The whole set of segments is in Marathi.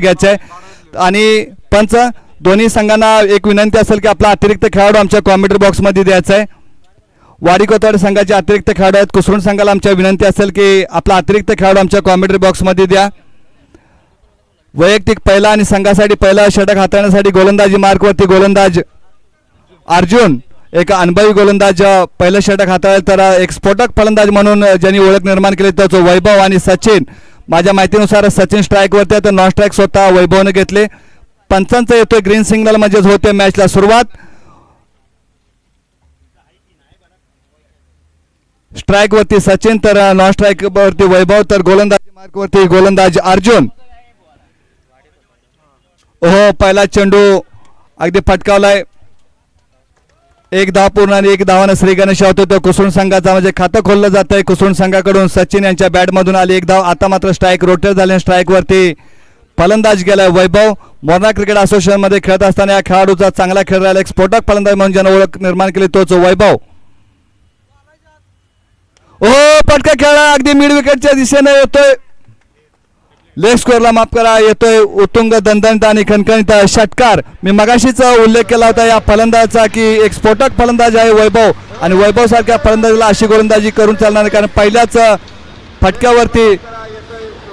घ्यायचं आहे आणि पंच दोन्ही संघांना एक विनंती असेल की आपला अतिरिक्त खेळाडू आमच्या कॉमेंट्री बॉक्समध्ये द्यायचा आहे। वाडी कोतवाड संघाचे अतिरिक्त खेळाडू आहेत, कुसरुण संघाला आमच्या विनंती असेल की आपला अतिरिक्त खेळाडू आमच्या कॉमेंट्री बॉक्समध्ये द्या। वैयक्तिक पहिला आणि संघासाठी पहिला षटक हाताळण्यासाठी गोलंदाजी मार्कवरती गोलंदाज अर्जुन, एक अनुभवी गोलंदाज पहिलं षटक हाताळेल, तर एक स्फोटक फलंदाज म्हणून ज्यांनी ओळख निर्माण केली तो वैभव आणि सचिन। माझ्या माहितीनुसार सचिन स्ट्राईकवरती आहे तर नॉन स्ट्राईक स्वतः वैभवने घेतले। पंचांचा येतोय ग्रीन सिग्नल म्हणजेच होते मॅचला सुरुवात। स्ट्राईक वरती सचिन तर नॉन स्ट्राईक वरती वैभव, तर गोलंदाजी मार्क वरती गोलंदाज अर्जुन। ओहो पहिला चेंडू अगदी फटकावलाय, एक धाव पूर्ण आणि एक धावाने श्री गणेश होतो तो कुसुण संघाचा म्हणजे खातं खोललं जात आहे कुसुण संघाकडून। सचिन यांच्या बॅटमधून आली एक धाव, आता मात्र स्ट्राईक रोटेट झाले, स्ट्राईक वरती फलंदाज गेलाय वैभव। मोरणा क्रिकेट असोसिएशन मध्ये खेळत असताना या खेळाडूचा चांगला खेळ राहिला, एक स्फोटक फलंदाज म्हणून ज्याने ओळख निर्माण केली तोच वैभव। ओ पटका खेळा अगदी मिड विकेटच्या दिशेने येतोय, लेग स्कोअरला माफ करा, येतोय उत्तुंग दणदणीत आणि खणखणीत षटकार। मी मगाशीच उल्लेख केला होता या फलंदाजाचा की एक स्फोटक फलंदाज आहे वैभव आणि वैभव सारख्या फलंदाजाला अशी गोलंदाजी करून चालणार नाही, कारण पहिल्याच फटक्यावरती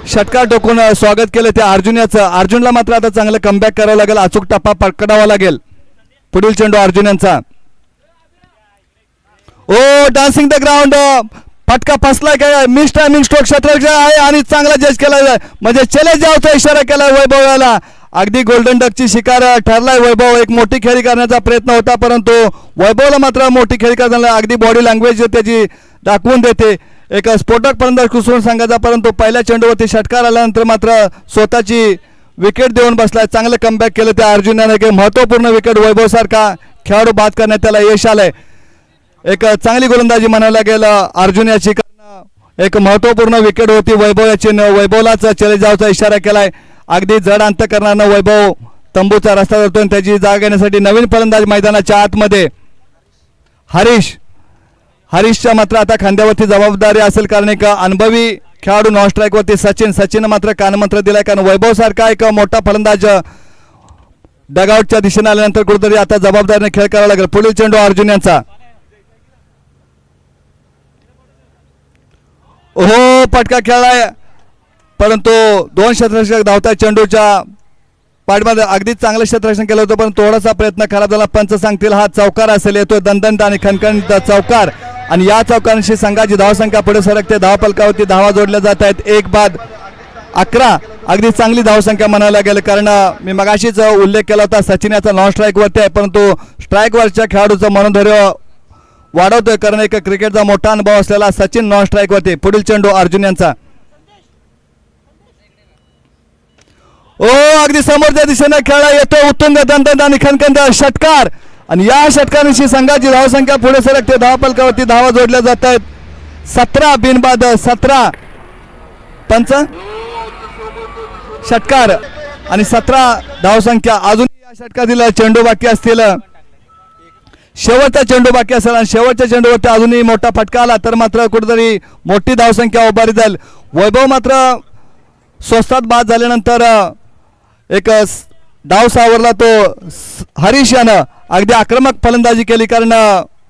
षटकार टोकून स्वागत केलं त्या अर्जुनचं। अर्जुनला मात्र आता चांगलं कमबॅक करावं लागेल, अचूक टप्पा पकडावा लागेल। पुढील चेंडू अर्जुन यांचा, ओ डान्सिंग द ग्राउंड, फटका फसलाय काय, मिस टायमिंग स्ट्रोक क्षेत्ररक्षक आहे आणि चांगला जज केला म्हणजे चले जावचा इशारा केलाय वैभवाला। अगदी गोल्डन डकची शिकार ठरलाय वैभव, एक मोठी खेळी करण्याचा प्रयत्न होता परंतु वैभवला मात्र मोठी खेळी करताना अगदी बॉडी लँग्वेज त्याची दाखवून देते। एक स्फोटक फलंदाज कुसुण संघाचा, परंतु पहिल्या चेंडूवरती षटकार आल्यानंतर मात्र स्वतःची विकेट देऊन बसलाय। चांगलं कमबॅक केलं त्या अर्जुनाने, एक महत्त्वपूर्ण विकेट वैभव सारखा खेळाडू बाद करण्यात त्याला यश आलंय। एक चांगली गोलंदाजी म्हणायला गेलं अर्जुन याची, कारण एक महत्त्वपूर्ण विकेट होती वैभव याची। वैभवलाच चले जावचा इशारा केलाय, अगदी जड अंतकरणानं वैभव तंबूचा रस्ता धरतोय, त्याची जागा घेण्यासाठी नवीन फलंदाज मैदानाच्या आतमध्ये हरीशच्या मात्र आता खांद्यावरती जबाबदारी असेल, कारण एक अनुभवी खेळाडू नॉन स्ट्राईक वरती सचिन मात्र कानमंत्र दिलाय, कारण वैभव सारखा एक मोठा फलंदाज डगआउटच्या दिशेने आल्यानंतर कुठेतरी आता जबाबदारीने खेळ करावा लागेल। पुढील चेंडू अर्जुन यांचा, ओहो पटका खेळलाय परंतु दोन क्षेत्ररक्षक धावताय चेंडूच्या पाठमध्ये, अगदी चांगलं क्षेत्ररक्षण केलं होतं पण थोडासा प्रयत्न खराब झाला। पंच सांगतील हा चौकार असेल, येतोय दणदणीत आणि खणखणीत चौकार आणि या चौकारांशी संघाची धावसंख्या पुढे सरकते। धावफलकावरती धावा जोडल्या जात आहेत, एक बाद 11, अगदी चांगली धावसंख्या म्हणायला गेलं, कारण मी मगाशीच उल्लेख केला होता सचिन याचा नॉन स्ट्राईक वरती आहे परंतु स्ट्राईक वरच्या खेळाडूचं मनोधैर्य वाढवतोय, कारण एक क्रिकेटचा मोठा अनुभव असलेला सचिन नॉन स्ट्राईक वरती। पुढील चेंडू अर्जुन यांचा, ओ अगदी समोरच्या दिशेने खेळला, येतो उत्तुंग दणदणीत आणि खणखणीत षटकार आणि या षटकारांशी संघाची धावसंख्या पुढे सरकते। धावफलकावरती धावा जोडल्या जात आहेत, 17 बिनबाद 17 पंच षटकार आणि 17 धावसंख्या। अजून या षटकातील चेंडू बाकी असतील, शेवटचा चेंडू बाकी असेल आणि शेवटच्या चेंडूवरती अजूनही मोठा फटका आला तर मात्र कुठेतरी मोठी धावसंख्या उभारी जाईल। वैभव मात्र स्वस्तात बाद झाल्यानंतर एक डाव सावरला तो हरीश यानं अगदी आक्रमक फलंदाजी केली, कारण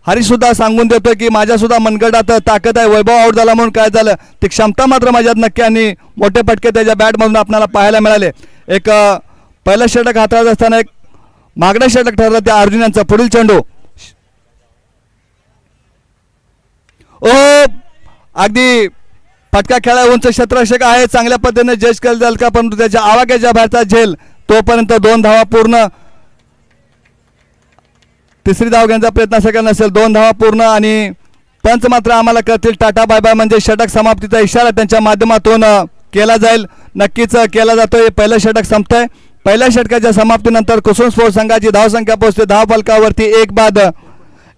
हरीश सुद्धा सांगून देतोय की माझ्या सुद्धा मनगटात ताकद आहे। वैभव आउट झाला म्हणून काय झालं, ती क्षमता मात्र माझ्यात नक्की आणि मोठे फटके त्याच्या बॅटमधून आपल्याला पाहायला मिळाले। एक पहिलं षटक हाताळत असताना एक मागणं षटक ठरलं त्या अर्जुन यांचा। पुढील चेंडू, ओ अगदी फटका खेळा, उंच क्षेत्ररक्षक आहे, चांगल्या पद्धतीने जज केलं जाईल का, परंतु त्याच्या आवाक्याच्या बाहेरचा झेल, तोपर्यंत 2 धावा पूर्ण, तिसरी धाव घेण्याचा प्रयत्न असा नसेल, 2 धावा पूर्ण आणि पंच मात्र आम्हाला करतील टाटा बाय बाय, म्हणजे षटक समाप्तीचा इशारा त्यांच्या माध्यमातून केला जाईल, नक्कीच केला जातोय। पहिलं षटक संपतंय, पहिल्या षटकाच्या समाप्तीनंतर कुसुम स्पोर्ट्स संघाची धावसंख्या पोहोचते धावफलकावरती 1 बाद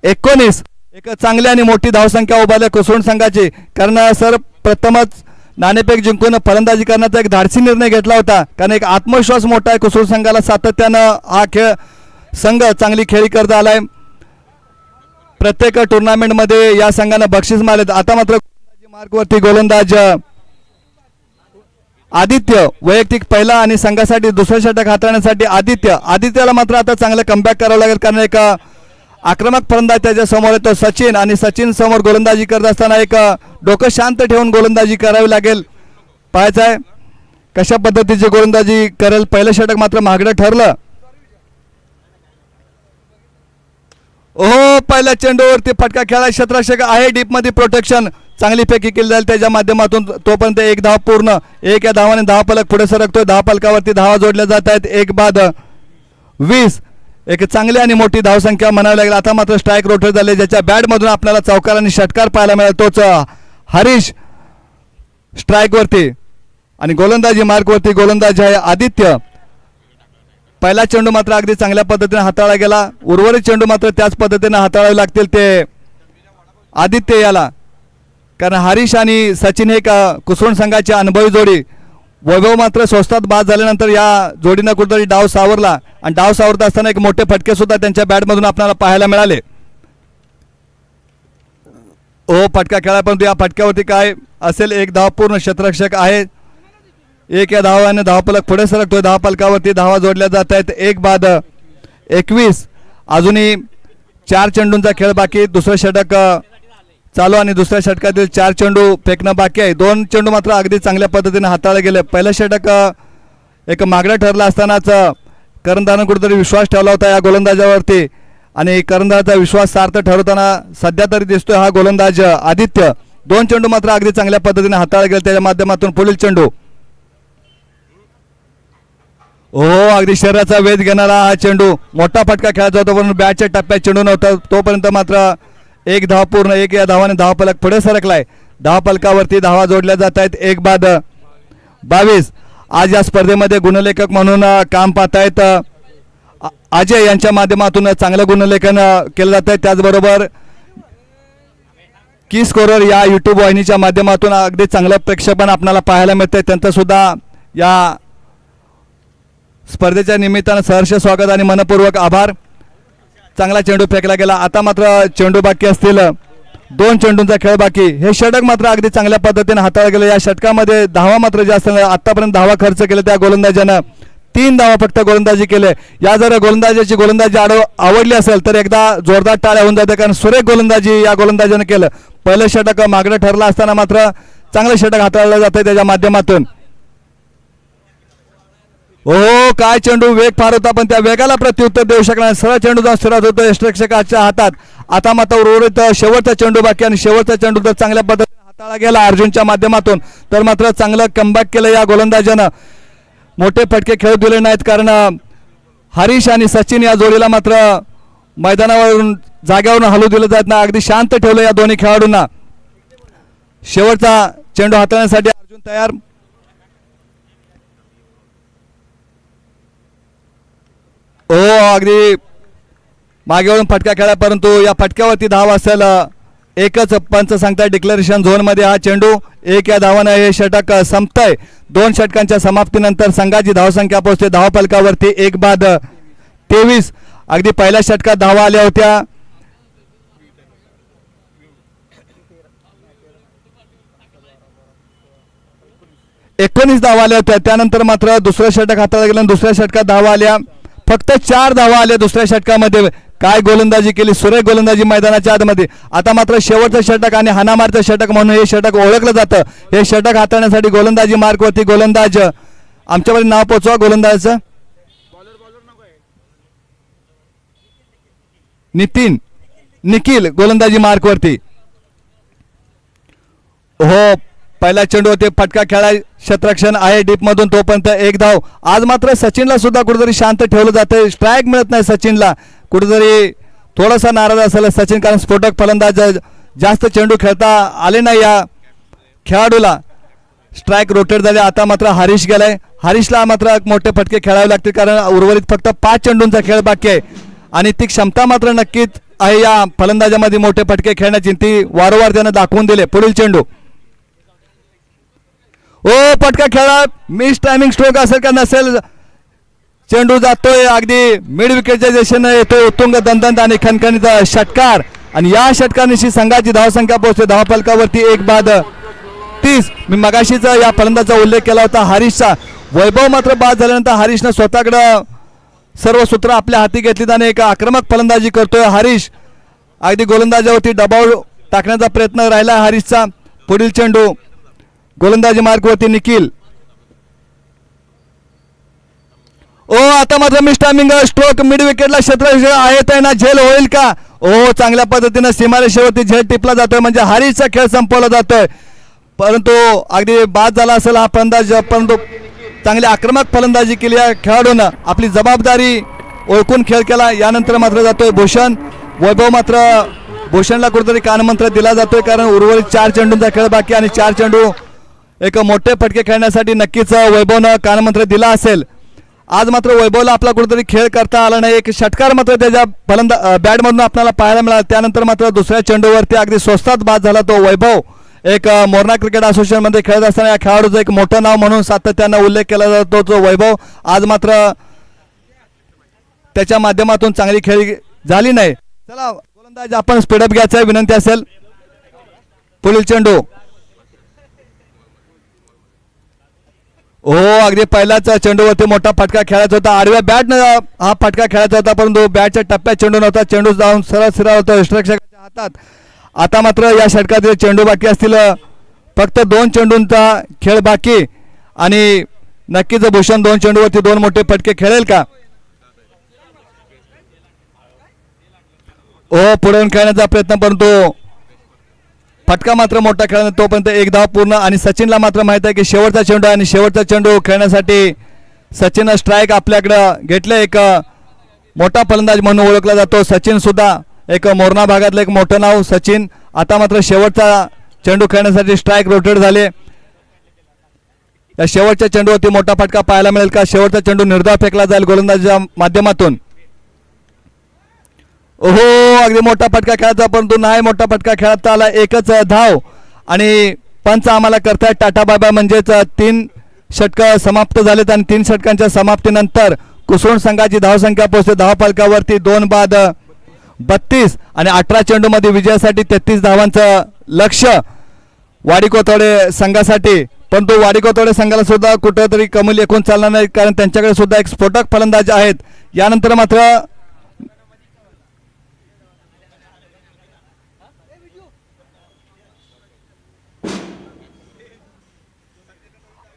19, एक चांगली आणि मोठी धावसंख्या उभारली कुसुण संघाची, कारण सर प्रथमच नाणेफेक जिंकून फलंदाजी करण्याचा एक धाडसी निर्णय घेतला होता, कारण एक आत्मविश्वास मोठा आहे कुसुण संघाला, सातत्यानं हा खेळ संघ चांगली खेळी करत आलाय। प्रत्येक टुर्नामेंटमध्ये या संघाने बक्षीस मारले, आता मात्र मार्कवरती गोलंदाज आदित्य वैयक्तिक पहिला आणि संघासाठी दुसरा षटक हाताळण्यासाठी आदित्यला मात्र आता चांगलं कमबॅक करावं लागेल, कारण एक आक्रमक फलंदाज त्याच्या समोर येतो सचिन, आणि सचिन समोर गोलंदाजी करत असताना एक डोकं शांत ठेवून गोलंदाजी करावी लागेल. पाहायचं आहे कशा पद्धतीची गोलंदाजी करेल. पहिलं षटक मात्र महागडं ठरलं. पहिल्या चेंडूवरती फटका खेळा, क्षेत्ररक्षक आहे डीप मध्ये, प्रोटेक्शन चांगली फेकी केली जाईल त्याच्या माध्यमातून. तोपर्यंत एक धाव पूर्ण, एक या धावाने 10 फलक पुढे सरकतोय. 10 फलकावरती धावा जोडल्या जात आहेत. 1 बाद 20, एक चांगली आणि मोठी धावसंख्या म्हणावी लागेल. आता मात्र स्ट्राईक रोटेट झाले, ज्याच्या बॅटमधून आपल्याला चौकार आणि षटकार पाहायला मिळेल तोच हरीश स्ट्राईक वरती, आणि गोलंदाजी मार्कवरती गोलंदाज आहे आदित्य. पहिला चेंडू मात्र अगदी चांगल्या पद्धतीने हाताळला गेला. उर्वरित चेंडू मात्र त्याच पद्धतीने हाताळावे लागतील ते आदित्य याला, कारण हरीश आणि सचिन हे कुसुण संघाची अनुभवी जोडी. वैभव मात्र स्वस्तात बाद झाल्यानंतर या जोडीनं कुठेतरी डाव सावरला, आणि डाव सावरत असताना एक मोठे फटके सुद्धा त्यांच्या बॅटमधून आपल्याला पाहायला मिळाले. फटका खेळा, परंतु या फटक्यावरती काय असेल, एक धाव पूर्ण. क्षेत्ररक्षक आहे, एक या धावाने 10 फलक पुढे सरकतोय. 10 फलकावरती धावा जोडल्या जात आहेत. 1 बाद 21, अजूनही 4 चेंडूंचा खेळ बाकी. दुसरं षटक चालू आणि दुसऱ्या षटकातील 4 चेंडू फेकणं बाकी आहे. 2 चेंडू मात्र अगदी चांगल्या पद्धतीने हाताळले गेले. पहिलं षटक एक मागडं ठरलं असतानाच कर्णधारानं कुठेतरी विश्वास ठेवला होता या गोलंदाजावरती, आणि कर्णधाराचा विश्वास सार्थ ठरवताना सध्या तरी दिसतोय हा गोलंदाज आदित्य. 2 चेंडू मात्र अगदी चांगल्या पद्धतीने हाताळले गेले. त्याच्या माध्यमातून पुढील चेंडू, अगदी शरीराचा वेध घेणारा हा चेंडू. मोठा फटका खेळायचा होता, पण बॅटच्या टप्प्यात चेंडू नव्हता. तोपर्यंत मात्र 1 धाव पूर्ण, 1 या धावाने 10 फलक पुढे सरकलाय. 10 फलकावरती धावा जोडल्या जात आहेत. 1 बाद 22, आज या स्पर्धेमध्ये गुणलेखक म्हणून काम पाहत आहेत अजय यांच्या माध्यमातून चांगलं गुणलेखन केलं जात आहे. त्याचबरोबर की स्कोरर या युट्यूब वाहिनीच्या माध्यमातून अगदी चांगलं प्रेक्षेपण आपल्याला पाहायला मिळतंय. त्यांचं सुद्धा या स्पर्धेच्या निमित्तानं सहर्ष स्वागत आणि मनपूर्वक आभार. चांगला चेंडू फेकला गेला. आता मात्र चेंडू बाकी असतील, 2 चेंडूंचा खेळ बाकी. हे षटक मात्र अगदी चांगल्या पद्धतीने हाताळलं गेलं. या षटकामध्ये धावा मात्र जास्त नाही. आतापर्यंत धावा खर्च केले त्या गोलंदाजानं 3 धावा फक्त गोलंदाजी केले. या जर गोलंदाजाची गोलंदाजी आवडली असेल तर एकदा जोरदार टाळ्या होऊन जाते, कारण सुरेख गोलंदाजी या गोलंदाजानं केलं. पहिलं षटक मागणं ठरलं असताना मात्र चांगलं षटक हाताळलं जातं त्याच्या माध्यमातून. काय चेंडू, वेग फार होता पण त्या वेगाला प्रत्युत्तर देऊ शकणार. सरळ चेंडू जाऊन सुरुवात होतो यष्टरक्षकाच्या हातात. आता मात्र उर्वरित शेवटचा चेंडू बाकी, आणि शेवटचा चेंडू तर चांगल्या पद्धतीने हाताळला गेला अर्जुनच्या माध्यमातून. तर मात्र चांगलं कमबॅक केलं या गोलंदाजानं. मोठे फटके खेळू दिले नाहीत, कारण हरीश आणि सचिन या जोडीला मात्र मैदानावरून जाग्यावरून हलू दिलं जात नाही. अगदी शांत ठेवलं या दोन्ही खेळाडूंना. शेवटचा चेंडू हाताळण्यासाठी अर्जुन तयार. अगदी मागे वळून फटका खेळा, परंतु या फटक्यावरती धाव असेल. एकच पंच सांगताय डिक्लेरेशन झोन मध्ये हा चेंडू. 1 या धावानं हे षटक संपतंय. 2 षटकांच्या समाप्तीनंतर संघाची धावसंख्या पोहोचते 10 फलकावरती. 1 बाद 23, अगदी पहिल्या षटकात धावा आल्या होत्या. एकोणीस धावा आल्या होत्या. त्यानंतर मात्र दुसरं षटक हाताळलं गेलं. दुसऱ्या षटकात धावा आल्या, फक्त 4 धावा आल्या दुसऱ्या षटकामध्ये. काय गोलंदाजी केली, सुरेख गोलंदाजी मैदानाच्या आतमध्ये. आता मात्र शेवटचं षटक आणि हाणामारचं षटक म्हणून हे षटक ओळखलं जातं. हे षटक हाताळण्यासाठी गोलंदाजी मार्कवरती गोलंदाज, आमच्याकडे नाव पोचवा गोलंदाजाचं, निखिल गोलंदाजी मार्कवरती. पहिला चेंडू होते, फटका खेळा, क्षेत्ररक्षण आहे डीप मधून. तोपर्यंत 1 धाव. आज मात्र सचिनला सुद्धा कुठेतरी शांत ठेवलं जातं. स्ट्राईक मिळत नाही सचिनला. कुठेतरी थोडासा नाराज असेल सचिन, कारण स्फोटक फलंदाज जास्त चेंडू खेळता आले नाही या खेळाडूला. स्ट्राईक रोटेट झाले. आता मात्र हरीश गेलाय. हरीशला मात्र मोठे फटके खेळावे लागतील, कारण उर्वरित फक्त 5 चेंडूंचा खेळ बाकी आहे, आणि ती क्षमता मात्र नक्कीच आहे या फलंदाजामध्ये मोठे फटके खेळण्याची. ती वारंवार त्यानं दाखवून दिले. पुढील चेंडू, फटका खेळा, मिस टायमिंग स्ट्रोक असेल का नसेल, चेंडू जातोय अगदी मिड विकेटच्या दिशेने येतोय. उत्तुंग दणदणीत आणि खणखणीत षटकार, आणि या षटकानिशी संघाची धावसंख्या पोहोचते 10 फलकावरती. 1 बाद 32. मी मगाशीच या फलंदाजाचा उल्लेख केला होता हरीशचा. वैभव मात्र बाद झाल्यानंतर हरीशनं स्वतःकडं सर्व सूत्र आपल्या हाती घेतलीत आणि एक आक्रमक फलंदाजी करतोय हरीश. अगदी गोलंदाजावरती दबाव टाकण्याचा प्रयत्न राहिला हरीशचा. पुढील चेंडू गोलंदाजी मार्गवरती निखिल. आता मात्र मिस टायमिंग स्ट्रोक मिड विकेटला क्षेत्ररक्षक आहेत आहे ना, झेल होईल का? चांगल्या पद्धतीनं सीमारेषेवरती झेल टिपला जातोय म्हणजे हरीशचा खेळ संपवला जातोय. परंतु अगदी बाद झाला असेल हा फलंदाज, परंतु चांगली आक्रमक फलंदाजी केली या खेळाडूनं. आपली जबाबदारी ओळखून खेळ केला. यानंतर मात्र जातोय भूषण. वैभव मात्र भूषणला कुठेतरी कानमंत्र दिला जातोय कारण उर्वरित 4 चेंडूंचा खेळ बाकी आणि 4 चेंडू एक मोठे फटके खेळण्यासाठी नक्कीच वैभवनं कानमंत्र दिला असेल. आज मात्र वैभवला आपला कुठेतरी खेळ करता आला नाही. एक षटकार मात्र त्याच्या बॅटमधून आपल्याला पाहायला मिळाला. त्यानंतर मात्र दुसऱ्या चेंडूवरती अगदी स्वस्तात बाद झाला तो वैभव. एक मोरणा क्रिकेट असोसिएशनमध्ये खेळत असताना या खेळाडूचं एक मोठं नाव म्हणून सातत्यानं उल्लेख केला जातो तो वैभव. आज मात्र त्याच्या माध्यमातून चांगली खेळी झाली नाही. चला गोलंदाज आपण स्पीडअप घ्यायचा विनंती असेल. पुढील चेंडू अगदी पहिल्याच चेंडूवरती मोठा फटका खेळायचा होता. आडव्या बॅटनं हा फटका खेळायचा होता परंतु बॅटच्या टप्प्यात चेंडू नव्हता. चेंडू जाऊन सरळ होता यष्टिरक्षकाच्या हातात. आता मात्र या षटकातील चेंडू बाकी असतील. फक्त 2 चेंडूंचा खेळ बाकी आणि नक्कीच भूषण 2 चेंडूवरती 2 मोठे फटके खेळेल का? पुढे खेळण्याचा प्रयत्न परंतु फटका मात्र मोठा खेळणार. तोपर्यंत 1 धाव पूर्ण आणि सचिनला मात्र माहित आहे की शेवटचा चेंडू आणि शेवटचा चेंडू खेळण्यासाठी सचिन स्ट्राईक आपल्याकडं घेतलं. एक मोठा फलंदाज म्हणून ओळखला जातो सचिन सुद्धा. एक मोरणा भागातलं एक मोठं नाव सचिन. आता मात्र शेवटचा चेंडू खेळण्यासाठी स्ट्राईक रोटेट झाले. या शेवटच्या चेंडूवरती मोठा फटका पाहायला मिळेल का? शेवटचा चेंडू निर्धाव फेकला जाईल गोलंदाजीच्या माध्यमातून. अगदी मोठा फटका खेळायचा परंतु नाही मोठा फटका खेळता आला. 1च धाव आणि पंच आम्हाला करतायत टाटा बाबा. म्हणजेच 3 षटकं समाप्त झालेत आणि 3 षटकांच्या समाप्तीनंतर कुसुण संघाची धावसंख्या पोहोचते धावफलकावरती 2 बाद 32 आणि 18 चेंडूमध्ये विजयासाठी 33 धावांचं लक्ष्य वाडी कोथवडे संघासाठी. परंतु वाडी कोथवडे संघाला सुद्धा कुठेतरी कमी लेखून चालणार नाही कारण त्यांच्याकडे सुद्धा एक स्फोटक फलंदाज आहेत. यानंतर मात्र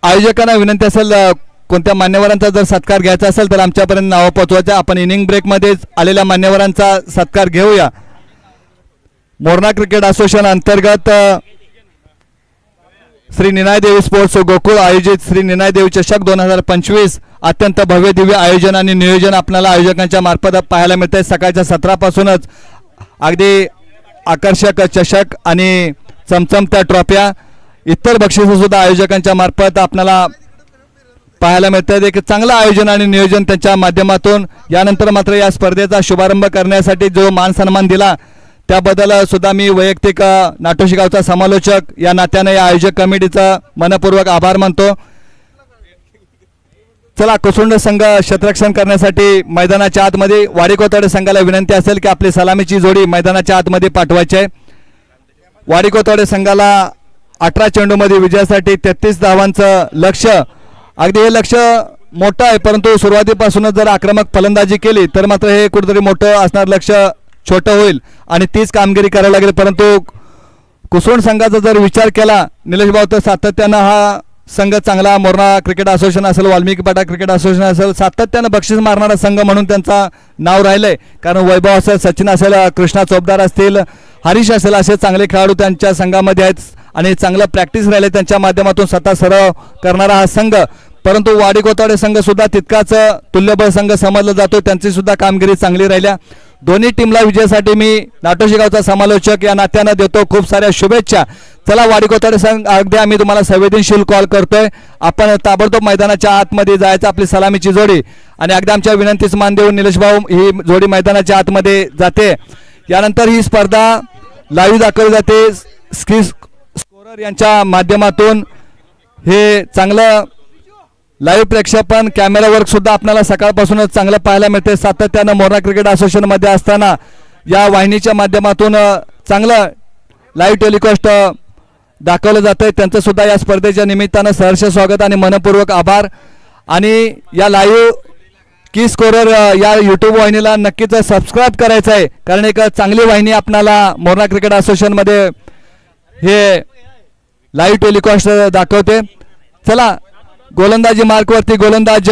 आयोजकांना विनंती असेल कोणत्या मान्यवरांचा जर सत्कार घ्यायचा असेल तर आमच्यापर्यंत नावं पोहोचवायचं. आपण इनिंग ब्रेकमध्येच आलेल्या मान्यवरांचा सत्कार घेऊया. मोरणा क्रिकेट असोसिएशन अंतर्गत श्री निनाय देवी स्पोर्ट्स गोकुळ आयोजित श्री निनाय देवी चषक 2025 अत्यंत भव्य दिव्य आयोजन आणि नियोजन आपल्याला आयोजकांच्या मार्फत पाहायला मिळते. सकाळच्या 17 पासूनच अगदी आकर्षक चषक आणि चमचमत्या ट्रॉफ्या इतर बक्षिसं सुद्धा आयोजकांच्या मार्फत आपल्याला पाहायला मिळतात. एक चांगलं आयोजन आणि नियोजन त्यांच्या माध्यमातून. यानंतर मात्र या स्पर्धेचा शुभारंभ करण्यासाठी जो मान सन्मान दिला त्याबद्दल सुद्धा मी वैयक्तिक नाटोशी गावचा समालोचक या नात्याने या आयोजक कमिटीचा मनपूर्वक आभार मानतो. चला कुसुंड संघ क्षेत्ररक्षण करण्यासाठी मैदानाच्या आतमध्ये वाडी कोथवडे संघाला विनंती असेल की आपली सलामीची जोडी मैदानाच्या आतमध्ये पाठवायची आहे. वाडी कोथवडे संघाला 18 चेंडूमध्ये विजयासाठी 33 धावांचं लक्ष्य. अगदी हे लक्ष्य मोठं आहे परंतु सुरुवातीपासूनच जर आक्रमक फलंदाजी केली तर मात्र हे कुठेतरी मोठं असणार लक्ष्य छोटं होईल आणि तीच कामगिरी करायला लागेल. परंतु कुसुण संघाचा जर विचार केला निलेश भाऊ तर सातत्यानं हा संघ चांगला मोरणा क्रिकेट असोसिएशन असेल वाल्मिकी पाटा क्रिकेट असोसिएशन असेल सातत्यानं बक्षीस मारणारा संघ म्हणून त्यांचा नाव राहिलंय. कारण वैभव असेल सचिन असेल कृष्णा चोपदार असतील हरीश असेल असे चांगले खेळाडू त्यांच्या संघामध्ये आहेत आणि चांगलं प्रॅक्टिस राहिले त्यांच्या माध्यमातून स्वतः सराव करणारा हा संघ. परंतु वाडी कोथवडे संघ सुद्धा तितकाच तुल्यबळ संघ समजला जातो. त्यांची सुद्धा कामगिरी चांगली राहिल्या. दोन्ही टीमला विजयासाठी मी नाटोशी गावचा समालोचक या नात्यानं देतो खूप साऱ्या शुभेच्छा. चला वाडी कोथवडे संघ अगदी आम्ही तुम्हाला संवेदनशील कॉल करतोय. आपण ताबडतोब मैदानाच्या आतमध्ये जायचं आपली सलामीची जोडी आणि अगदी आमच्या विनंतीस मान देऊन निलेश भाऊ ही जोडी मैदानाच्या आतमध्ये जाते. यानंतर ही स्पर्धा लाईव्ह दाखवली जाते स्कोरर यांच्या माध्यमातून. हे चांगलं लाईव्ह प्रेक्षेपण कॅमेरा वर्क सुद्धा आपल्याला सकाळपासूनच चांगलं पाहायला मिळते. सातत्यानं मोरणा क्रिकेट असोसिएशन मध्ये असताना या वाहिनीच्या माध्यमातून चांगलं लाईव्ह टेलिकास्ट दाखवलं जातंय त्यांचं सुद्धा या स्पर्धेच्या निमित्तानं सहर्ष स्वागत आणि मनपूर्वक आभार. आणि या लाईव्ह की स्कोरर या यूट्यूब वाहिनीला नक्कीच सबस्क्राईब करायचं आहे, कारण एक चांगली वाहिनी आपणाला मोरणा क्रिकेट असोसिएशनमध्ये हे लाईव्ह टेलिकास्ट दाखवते. चला, गोलंदाजी मार्कवरती गोलंदाज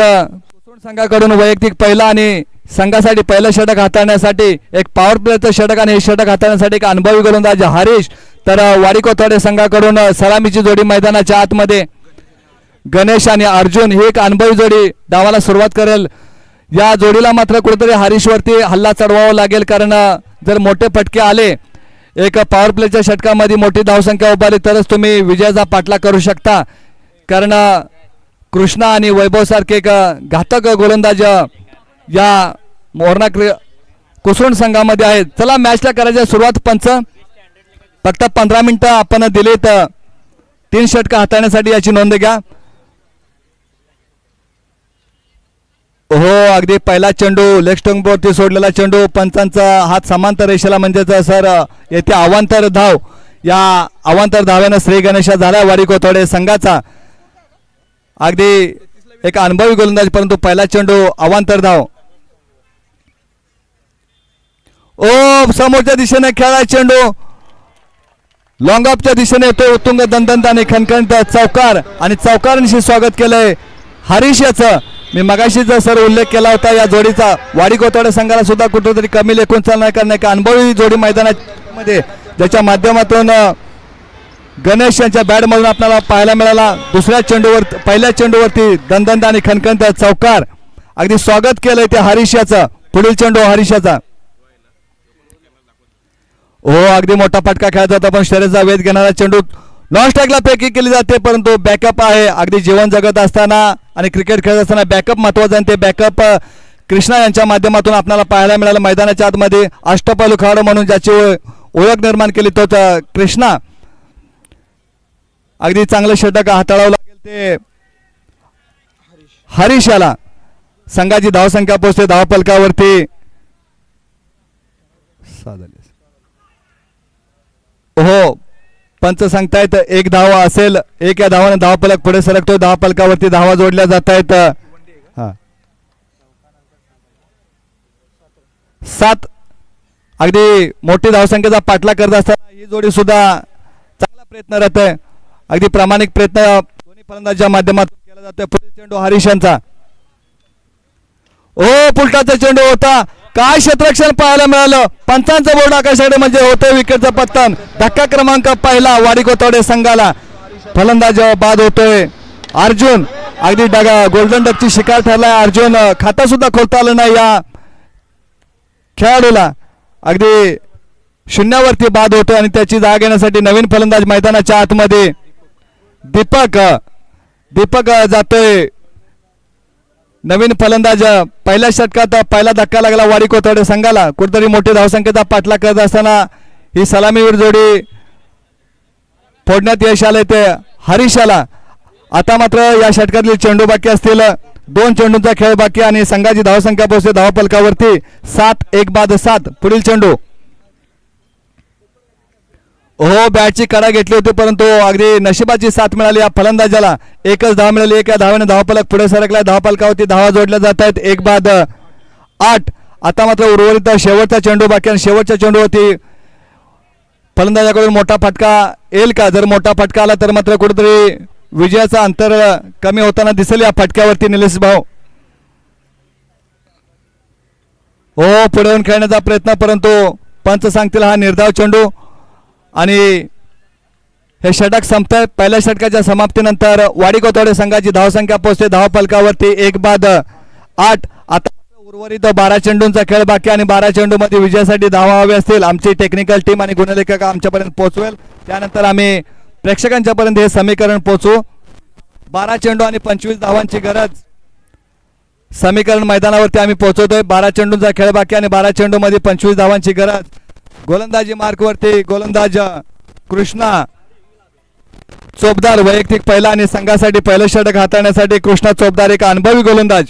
संघाकडून वैयक्तिक पहिला आणि संघासाठी पहिलं षटक हाताळण्यासाठी एक पॉवर प्लेचं षटक आणि हे षटक हाताळण्यासाठी एक अनुभवी गोलंदाज हरीश, तर वाडी कोथवाडे संघाकडून सलामीची जोडी मैदानाच्या आतमध्ये गणेश आणि अर्जुन ही एक अनुभवी जोडी डावाला सुरुवात करेल. या जोडीला मात्र कुठेतरी हरीशवरती हल्ला चढवावा लागेल, कारण जर मोठे फटके आले एक पॉवर प्लेच्या षटकामध्ये मोठी धावसंख्या उभारली तरच तुम्ही विजयाचा पाठलाग करू शकता, कारण कृष्णा आणि वैभव सारखे एक घातक गोलंदाज या मोरणा कुसुण संघामध्ये आहेत. चला, मॅचला करायची सुरुवात. पंच फक्त 15 मिनिटं आपण दिलीत 3 षटकं हाताळण्यासाठी, याची नोंद घ्या. हो, अगदी पहिला चेंडू लेग स्टंपवरती सोडलेला चेंडू, पंचांचा हात समांतर रेषेला म्हणजेच सर येथे अवांतर धाव, या अवांतर धाव्यानं श्री गणेशा झाला वाडी कोथवाडे संघाचा. अगदी एक अनुभवी गोलंदाज, परंतु पहिला चेंडू अवांतर धाव. ओ, समोरच्या दिशेने खेळा चेंडू लॉंग ऑफच्या दिशेने येतो, उत्तुंग दंदंत आणि खणखणीत चौकार, आणि चौकारांशी स्वागत केलंय हरीश याचं. मी मगाशी सर उल्लेख केला होता या जोडीचा. वाडी कोथवाडे संघाला सुद्धा कुठेतरी कमी लेखून चालना करणे का अनुभवी जोडी मैदानामध्ये, ज्याच्या माध्यमातून गणेश यांच्या बॅटमधून आपल्याला पाहायला मिळाला. दुसऱ्या चेंडूवर पहिल्या चेंडूवरती दंदंत आणि खणखणीत चौकार, अगदी स्वागत केलंय ते हरीश याचं. पुढील चेंडू हरीश याचा. हो, अगदी मोठा फटका खेळत होता, पण शर्यतीचा वेध घेणारा चेंडू नॉन स्ट्राईकला फेकी केली जाते, परंतु बॅकअप आहे. अगदी जीवन जगत असताना आणि क्रिकेट खेळत असताना बॅकअप महत्वाचा आहे. ते बॅकअप कृष्णा यांच्या माध्यमातून आपल्याला पाहायला मिळालं मैदानाच्या आतमध्ये. अष्टपैलू खेळाडू म्हणून ज्याची ओळख निर्माण केली तो कृष्णा. अगदी चांगलं षटक हाताळावं लागेल ते हरीश याला. संघाची धावसंख्या पोहोचते धावफलकावरती. हो, पंच सांगतायत 1 धाव असेल, 1 या धावाने धावफलक पुढे सरकतो. धावफलकावरती धावा जोडल्या जात आहेत. 7 अगदी मोठी धावसंख्येचा पाठलाग करत असताना ही जोडी सुद्धा चांगला प्रयत्नरत आहे. अगदी प्रामाणिक प्रयत्न दोन्ही फलंदाजांच्या माध्यमातून केला जातोय. पुढील चेंडू हरीश यांचा. ओ, पुलटाचा चेंडू होता, काय क्षेत्ररक्षण पाहायला मिळालं. पंचांचं बोर्ड आकाशाकडे म्हणजे होतंय विकेटचं पतन. धक्का क्रमांक पहिला वाडी कोथवाडे संघाला. फलंदाज बाद होतोय अर्जुन. अगदी गोल्डन डकची शिकार ठरलाय अर्जुन. खाता सुद्धा खोलता आलं नाही या खेळाडूला. अगदी शून्यावरती बाद होतोय आणि त्याची जागा घेण्यासाठी नवीन फलंदाज मैदानाच्या आतमध्ये दीपक जातोय. नवीन फलंदाज. पहिल्या षटकात पहिला धक्का लागला वाडी कोथवाडे संघाला. कुठेतरी मोठी धावसंख्येचा पाठलाग करत असताना ही सलामीवीर जोडी फोडण्यात यश आले ते हरीशाला. आता मात्र या षटकातले चेंडू बाकी असतील. 2 चेंडूंचा खेळ बाकी आणि संघाची धावसंख्या पोहोचते धावफलकावरती 7. 1 बाद 7. पुढील चेंडू. हो, बॅटची कडा घेतली होती, परंतु अगदी नशिबाची साथ मिळाली या फलंदाजाला. 1च धाव मिळाली. 1 या धावाने धावफलक पुढे सरकला. धावफलकावरती धावा जोडल्या जात आहेत. 1 बाद 8. आता मात्र उर्वरित शेवटचा चेंडू बाकी आणि शेवटच्या चेंडूवरती फलंदाजाकडून मोठा फटका येईल का? जर मोठा फटका आला तर मात्र कुठेतरी विजयाचा अंतर कमी होताना दिसेल या फटक्यावरती निलेश भाऊ. हो, पुढे येऊन खेळण्याचा प्रयत्न, परंतु पंच सांगतील हा निर्धाव चेंडू आणि हे षटक संपतंय. पहिल्या षटकाच्या समाप्तीनंतर वाडी कोथवाडे संघाची धावसंख्या पोहोचते धावफलकावरती 1 बाद 8. आता उर्वरित 12 चेंडूंचा खेळ बाकी आणि 12 चेंडूमध्ये विजयासाठी धावा हवे असतील. आमची टेक्निकल टीम आणि गुणलेखक आमच्यापर्यंत पोहोचवेल. त्यानंतर आम्ही प्रेक्षकांच्या पर्यंत हे समीकरण पोहोचू. 12 चेंडू आणि 25 धावांची गरज समीकरण मैदानावरती आम्ही पोहोचवतोय. 12 चेंडूंचा खेळ बाकी आणि 12 चेंडूमध्ये 25 धावांची गरज. गोलंदाजी मार्कवरती गोलंदाज कृष्णा चोपदार वैयक्तिक पहिला आणि संघासाठी पहिलं षटक हाताळण्यासाठी कृष्णा चोपदार एक अनुभवी गोलंदाज.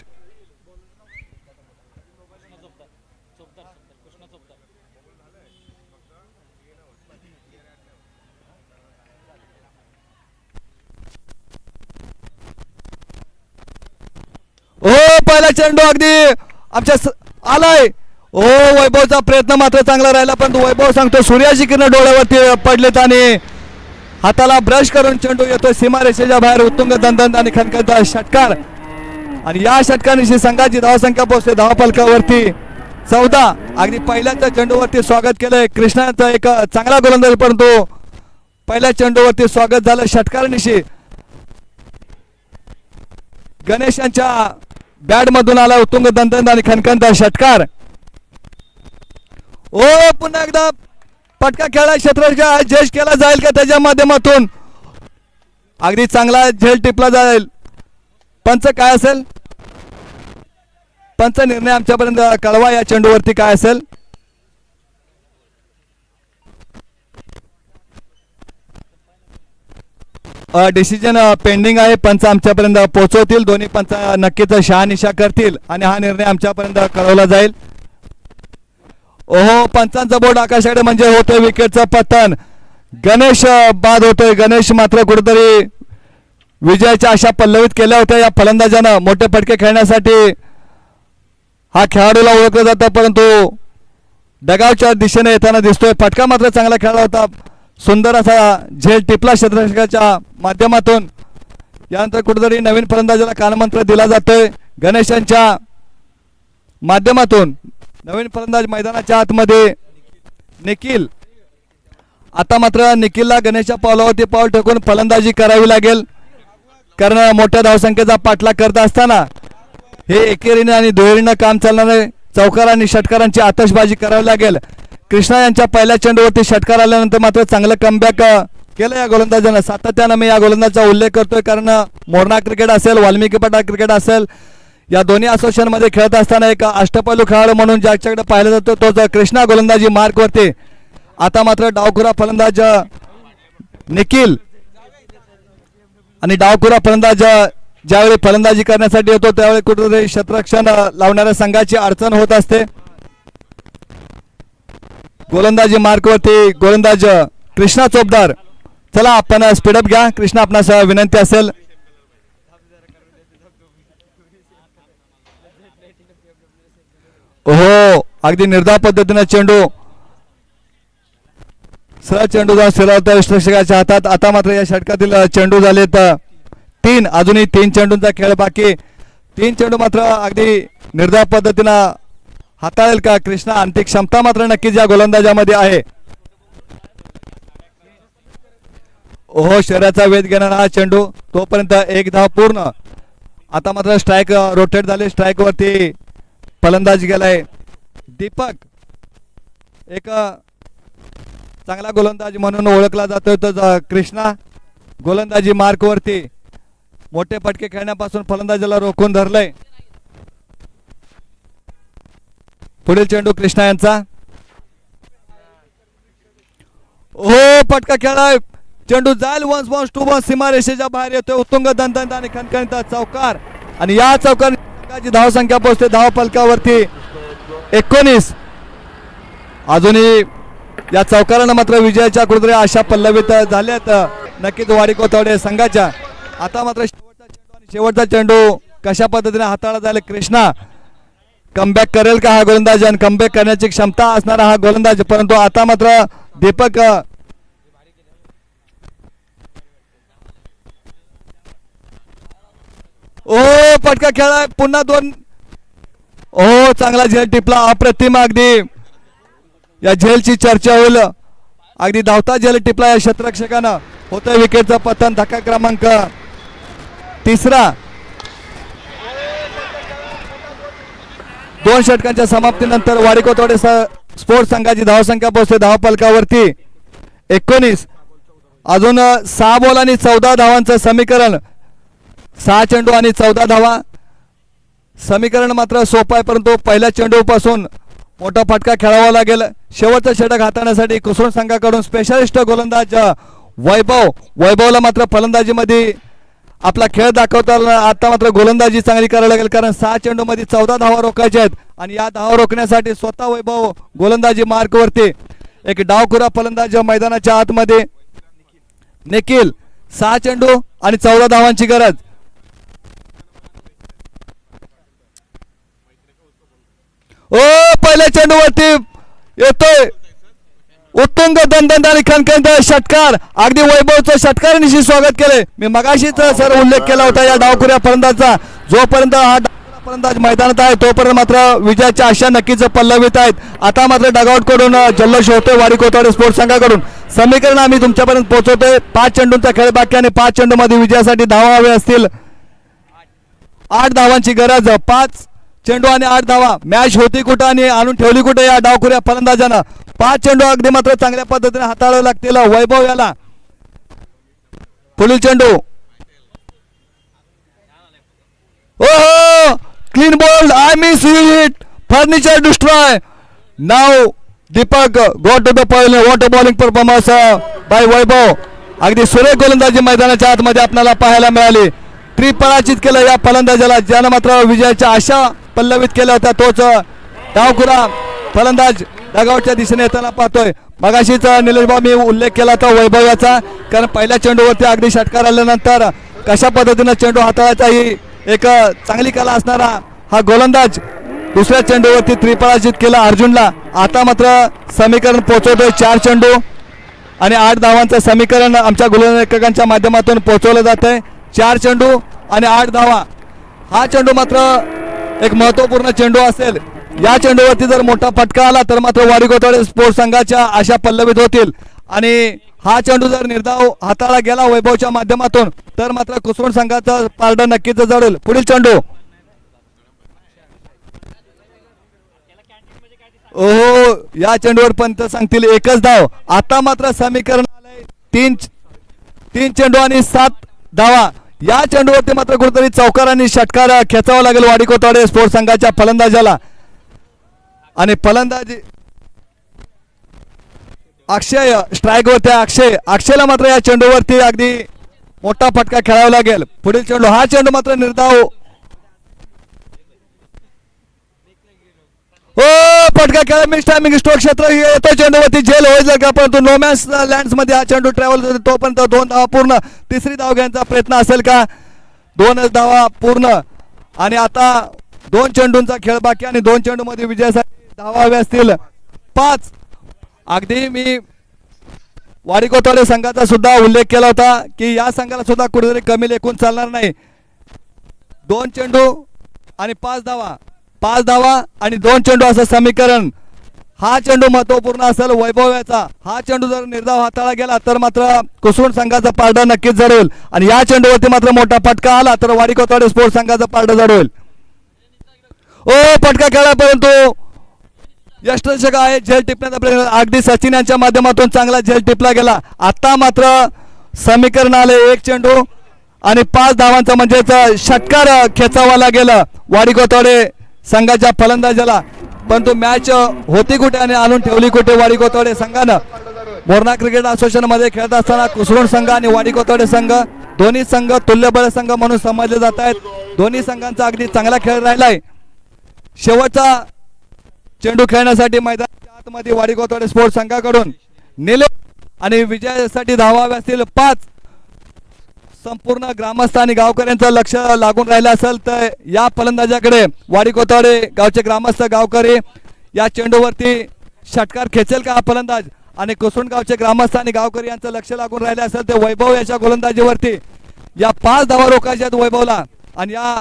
पहिला चेंडू अगदी आलाय. ओ वैभवचा प्रयत्न मात्र चांगला राहिला, पण वैभव सांगतो सूर्याची किरण डोळ्यावरती पडलेत आणि हाताला ब्रश करून चेंडू येतोय सीमारेषेच्या बाहेर. उत्तुंग दणदण आणि खणखणता षटकार आणि या षटकानिशी संघाची धावसंख्या पोहोचते धावफलकावरती 14. अगदी पहिल्याच्या चेंडूवरती स्वागत केलंय कृष्णाचा एक चांगला गोलंदाज, परंतु पहिल्या चेंडूवरती स्वागत झालं षटकारानिशी. गणेश यांच्या बॅट मधून आला उत्तुंग दणदण आणि खणखणता षटकार. ओ पुन्हा एकदा पटका खेळला क्षेत्राच्या जज केला जाईल का त्याच्या माध्यमातून. अगदी चांगला झेल टिपला जाईल. पंच काय असेल, पंच निर्णय आमच्यापर्यंत कळवा या चेंडूवरती काय असेल. डिसिजन पेंडिंग आहे. पंच आमच्यापर्यंत पोहोचवतील. दोन्ही पंच नक्कीच शहानिशा करतील आणि हा निर्णय आमच्यापर्यंत कळवला जाईल. ओहो पंचांचा बोर्ड आकाशाकडे म्हणजे होतोय विकेटचं पतन. गणेश बाद होतोय. गणेश मात्र कुठेतरी विजयाच्या आशा पल्लवित केल्या होत्या या फलंदाजानं. मोठे फटके खेळण्यासाठी हा खेळाडूला ओळखलं जातं, परंतु डगावच्या दिशेने येताना दिसतोय. फटका मात्र चांगला खेळला होता. सुंदर असा झेल टिपला क्षेत्ररक्षकाच्या माध्यमातून. यानंतर कुठेतरी नवीन फलंदाजाला कानमंत्र दिला जातोय गणेशांच्या माध्यमातून. नवीन फलंदाज मैदानाच्या आतमध्ये निखिल. आता मात्र निखिलला गणेशच्या पावलावरती पाऊल ठेवून फलंदाजी करावी लागेल, कारण मोठ्या धावसंख्येचा पाठलाग करत असताना हे एकेरीने आणि दुहेरीनं काम चालणार आहे. चौकार आणि षटकारांची आतषबाजी करावी लागेल. कृष्णा यांच्या पहिल्या चेंडूवरती षटकार आल्यानंतर मात्र चांगलं कमबॅक केलं या गोलंदाजानं. सातत्यानं मी या गोलंदाजाचा उल्लेख करतोय, कारण मोरणा क्रिकेट असेल, वाल्मिकी पठार क्रिकेट असेल, या दोन्ही असोसिएशन मध्ये खेळत असताना एक अष्टपैलू खेळाडू म्हणून ज्याच्याकडे पाहिलं जातो तोच कृष्णा गोलंदाजी मार्कवरती. आता मात्र डावखुरा फलंदाज निखिल आणि डावखुरा फलंदाज ज्यावेळी फलंदाजी करण्यासाठी येतो त्यावेळी कुठेतरी क्षेत्ररक्षण लावणाऱ्या संघाची अडचण होत असते. गोलंदाजी मार्कवरती गोलंदाज कृष्णा चोपदार. चला आपण स्पीडअप घ्या. कृष्णा आपणास विनंती असेल. हो अगदी निर्धाव पद्धतीने चेंडू सरळ चेंडू जाऊन स्थिरावता विश्लेषकाच्या हातात. आता मात्र या षटकातील चेंडू झालेत 3. अजूनही 3 चेंडूंचा खेळ बाकी. 3 चेंडू मात्र अगदी निर्धाव पद्धतीनं हाताळेल का कृष्णा. अंतिम क्षमता मात्र नक्कीच या गोलंदाजामध्ये आहे. ओहो शरीराचा वेध घेणारा हा चेंडू. तोपर्यंत 1 धाव पूर्ण. आता मात्र स्ट्राईक रोटेट झाले. स्ट्राईक वरती फलंदाज गेलाय दीपक. एक चांगला गोलंदाज म्हणून ओळखला जातोय तो कृष्णा. गोलंदाजी मार्क वरती मोठे फटके खेळण्यापासून फलंदाजाला रोखून धरलंय. पुढील चेंडू कृष्णा यांचा. हो फटका खेळाय. चेंडू जाईल. 1 बाउंस 2 बाउंस सीमारेषेच्या बाहेर येतोय. उत्तुंग दणदण आणि खणखणीत चौकार आणि या चौकार धाव संख्या पोहोचते धाव फलकावरती 19. अजूनही या चौकारानं मात्र विजयाच्या कुठेतरी आशा पल्लवित झाल्यात नक्कीच वाडी कोथवडे संघाच्या. आता मात्र शेवटचा चेंडू कशा पद्धतीने हाताळला जाईल. कृष्णा कमबॅक करेल का हा गोलंदाज आणि कमबॅक करण्याची क्षमता असणारा हा गोलंदाज, परंतु आता मात्र दीपक ओ फटका खेळाय. पुन्हा 2. ओ चांगला झेल टिपला. अप्रतिम. अगदी या झेलची चर्चा होईल. अगदी धावता झेल टिपला या क्षेत्ररक्षकानं. होतंय विकेटचं पतन. धक्का क्रमांक 3. 2 षटकांच्या समाप्तीनंतर वाडी कोथवडे स्पोर्ट्स संघाची धावसंख्या पोहोचते धावफलकावरती 19. अजून 6 बॉल आणि 14 धावांचं समीकरण. 6 चेंडू आणि 14 धावा. समीकरण मात्र सोपं आहे, परंतु पहिल्या चेंडूपासून मोठा फटका खेळावा लागेल. शेवटचं षटक हाताळण्यासाठी कुसुम संघाकडून स्पेशलिस्ट गोलंदाज वैभवला मात्र फलंदाजीमध्ये आपला खेळ दाखवता. आता मात्र गोलंदाजी चांगली करावी लागेल, कारण 6 चेंडू मध्ये 14 धावा रोखायच्या आहेत आणि या धावा रोखण्यासाठी स्वतः वैभव गोलंदाजी मार्कवरती. एक डावखुरा फलंदाज मैदानाच्या आतमध्ये निखिल. 6 चेंडू आणि 14 धावांची गरज. पहिल्या चेंडूवरती येतोय उत्तुंग दणदणीत खणखणीत षटकार. अगदी वैभवचं षटकारांशी स्वागत केले. मी मगाशीच सर उल्लेख केला होता या डावखुऱ्या फलंदाजचा. जोपर्यंत हा फलंदाज मैदानात आहे तोपर्यंत मात्र विजयाच्या आशा नक्कीच पल्लवित आहेत. आता मात्र डगआउट कडून जल्लोष होतोय वाडी कोतवाडी स्पोर्ट्स संघाकडून. समीकरण आम्ही तुमच्यापर्यंत पोहोचवतोय. 5 चेंडूंचा खेळ बाकी आणि 5 चेंडूमध्ये विजयासाठी धावा हवे असतील. 8 धावांची गरज. 5 चेंडू आणि 8 धावा. मॅच होती कुठं आणि आणून ठेवली कुठे या डावखुऱ्या फलंदाजानं. 5 चेंडू अगदी मात्र चांगल्या पद्धतीने हाताळावे लागतील वैभव याला. पुढील चेंडू ओहो clean ball. I miss hit furniture destroy. नाव Deepak go to the point. What a bowling performance by Vaibhav. अगदी सुरेख गोलंदाजी मैदानाच्या आतमध्ये आपल्याला पाहायला मिळाली. त्रिपराजित केलं या फलंदाजाला ज्यानं मात्र विजयाच्या आशा पल्लवित केल्या होत्या. तोच डावखुरा फलंदाज डगआउटच्या दिशेने येताना पाहतोय. मगाशीच निलेश भाऊ मी उल्लेख केला होता वैभवाचा. कारण पहिल्या चेंडूवरती अगदी षटकार आल्यानंतर कशा पद्धतीनं चेंडू हाताळायचा ही एक चांगली कला असणारा हा गोलंदाज दुसऱ्या चेंडूवरती त्रिपराजित केला अर्जुनला. आता मात्र समीकरण पोहोचवतोय 4 चेंडू आणि 8 धावांचं समीकरण आमच्या गोलंदाजांच्या माध्यमातून पोहोचवलं जात आहे. 4 चेंडू आणि 8 धावा. हा चेंडू मात्र एक महत्वपूर्ण चेंडू असेल. या चेंडूवरती जर मोठा फटका आला तर मात्र वाडी कोतवाडी स्पोर्ट्स संघाच्या आशा पल्लवित होतील. आणि हा चेंडू जर निर्धाव हाताळला गेला वैभवच्या माध्यमातून तर मात्र कुसुम संघाचं पारडं नक्कीच जडेल. पुढील चेंडू ओहो या चेंडूवर पंत सांगतील एकच धाव. आता मात्र समीकरण आलंय 3 चेंडू आणि 7 धावा. या चेंडूवरती मात्र कुठेतरी चौकार आणि षटकार खेचावा लागेल वाडी कोतवाडी स्पोर्ट्स संघाच्या फलंदाजाला. आणि फलंदाजी अक्षय स्ट्राईक वरती. अक्षयला मात्र या चेंडूवरती अगदी मोठा फटका खेळावा लागेल. पुढील चेंडू हा चेंडू मात्र निर्धाव फटका खेळा. मिस टायमिंग स्ट्रोक क्षेत्र येतो चेंडूवरती झेल होईल का परंतु नोमॅन्स लँड्स मध्ये हा चेंडू ट्रॅव्हल तोपर्यंत 2 धावा पूर्ण. तिसरी धाव घेण्याचा प्रयत्न असेल का. 2 धावा पूर्ण आणि आता 2 चेंडूंचा खेळ बाकी आणि 2 चेंडू मध्ये विजयासाठी धावा हव्या असतील 5. अगदी मी वाडी कोतवाडी संघाचा सुद्धा उल्लेख केला होता की या संघाला सुद्धा कुठेतरी कमी लेखून चालणार नाही. 2 चेंडू आणि 5 धावा. 5 धावा आणि 2 चेंडू असं समीकरण. हा चेंडू महत्वपूर्ण असेल वैभवाचा. हा चेंडू जर निर्धाव हाताळला गेला तर मात्र कुसुम संघाचा पारडा नक्कीच जडवेल. आणि या चेंडूवरती मात्र मोठा फटका आला तर वाडी कोतवाडी स्पोर्ट्स संघाचा पारडा जडवेल. फटका खेळला परंतु यष्टरक्षक आहे झेल टिपण्याचा प्रयत्न. अगदी सचिन यांच्या माध्यमातून चांगला झेल टिपला गेला. आता मात्र समीकरण आले 1 चेंडू आणि 5 धावांचा म्हणजेच षटकार खेचावा लागेल वाडी कोतवाडी संघाच्या फलंदाजाला. परंतु मॅच होती कुठे आणि आणून ठेवली कुठे वाडी कोतवाडी संघानं. मोरणा क्रिकेट असोसिएशन मध्ये खेळत असताना कुसुम संघ आणि वाडी कोतवाडी संघ दोन्ही संघ तुल्यबळ संघ म्हणून समजले जात आहेत. दोन्ही संघांचा अगदी चांगला खेळ राहिलाय. शेवटचा चेंडू खेळण्यासाठी मैदानाच्या आतमध्ये वाडी कोतवाडी स्पोर्ट्स संघाकडून नेले आणि विजयासाठी धावा हव्या असतील 5. संपूर्ण ग्रामस्थ आणि गावकऱ्यांचं लक्ष लागून राहिलं असेल तर या फलंदाजाकडे वाडी कोतवाडी गावचे ग्रामस्थ गावकरी या चेंडूवरती षटकार खेचेल का हा फलंदाज. आणि कुसुम गावचे ग्रामस्थ आणि गावकरी यांचं लक्ष लागून राहिलं असेल तर वैभव याच्या गोलंदाजीवरती या 5 धावा रोखायच्या आहेत वैभवला. आणि या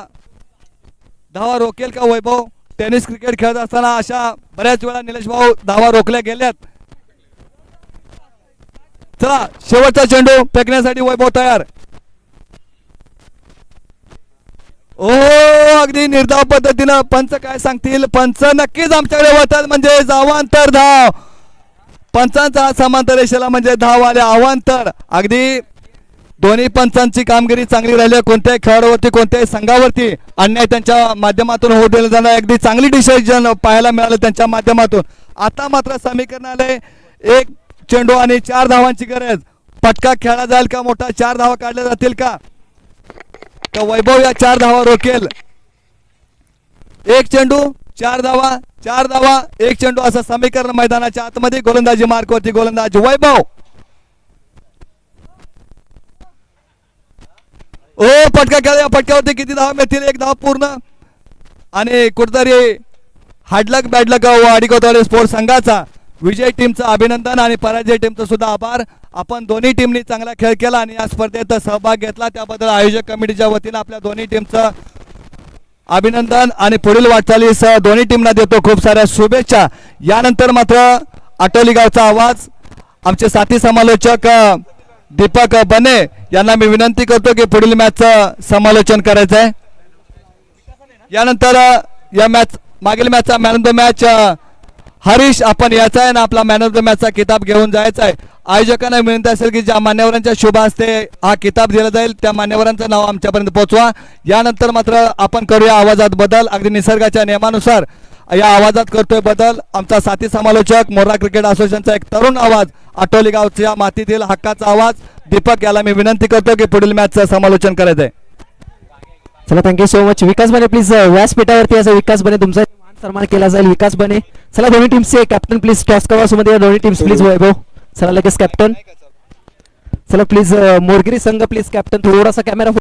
धावा रोकेल का वैभव. टेनिस क्रिकेट खेळत असताना अशा बऱ्याच वेळा निलेश भाऊ धावा रोखल्या गेल्यात. चला शेवटचा चेंडू फेकण्यासाठी वैभव तयार. अगदी निर्धाव पद्धतीनं पंच काय सांगतील. पंच नक्कीच आमच्याकडे होतात म्हणजे अवांतर धाव. पंचांचा हा समांतर रेषेला म्हणजे धाव आले अवांतर. अगदी दोन्ही पंचांची कामगिरी चांगली राहिली. कोणत्याही खेळाडूवरती कोणत्याही संघावरती अन्याय त्यांच्या माध्यमातून होऊ दिलं जाणार. अगदी चांगली डिसिजन पाहायला मिळालं त्यांच्या माध्यमातून. आता मात्र समीकरण आले 1 चेंडू आणि 4 धावांची गरज. फटका खेळला जाईल का मोठा. 4 धावा काढल्या जातील का वैभव या 4 धावा रोकेल. 1 चेंडू 4 धावा 4 धावा 1 चेंडू असं समीकरण मैदानाच्या आतमध्ये. गोलंदाजी मार्कवरती गोलंदाज वैभव. फटका खेळला. फटक्यावरती किती धावा मिळतील. 1 धाव पूर्ण आणि कुठेतरी हाडलक बॅडलक वाडिकोतवाडी स्पोर्ट्स संघाचा विजय टीमचं अभिनंदन आणि पराजय टीमचं सुद्धा आभार. आपण दोन्ही टीमनी चांगला खेळ केला आणि या स्पर्धेत सहभाग घेतला त्याबद्दल आयोजक कमिटीच्या वतीनं आपल्या दोन्ही टीमचं अभिनंदन आणि पुढील वाटचालीस दोन्ही टीमना देतो खूप साऱ्या शुभेच्छा. यानंतर मात्र आटोली गावचा आवाज आमचे साथी समालोचक दीपक बने यांना मी विनंती करतो की पुढील मॅचचं समालोचन करायचं आहे. यानंतर या मॅच मागील मॅचचा man of the match Harish आपण याचा आहे ना आपला मॅन ऑफ द मॅचचा किताब घेऊन जायचा आहे. आयोजकांना विनंती असेल की ज्या मान्यवरांच्या शुभ हस्ते हा किताब दिला जाईल त्या मान्यवरांचं नाव आमच्यापर्यंत पोहोचवा. यानंतर मात्र आपण करूया आवाजात बदल. अगदी निसर्गाच्या नियमानुसार या आवाजात करतोय बदल. आमचा साथी समालोचक मोर्रा क्रिकेट असोसिएशनचा एक तरुण आवाज आटोली गावच्या मातीतील हक्काचा आवाज दीपक याला मी विनंती करतो की पुढील मॅचचं समालोचन करायचं आहे. चला थँक्यू सो मच. विकास बने प्लीज व्यासपीठावरती असं विकास बने तुमचा सन्मान केला जाईल. विकास बने चला दोन्ही टीमचे कॅप्टन प्लीज टॉस मध्ये दोन्ही टीम्स प्लीज वैभव चला लगेच कॅप्टन. चला प्लीज मोरगिरी संघ प्लीज कॅप्टन थोडासा कॅमेरा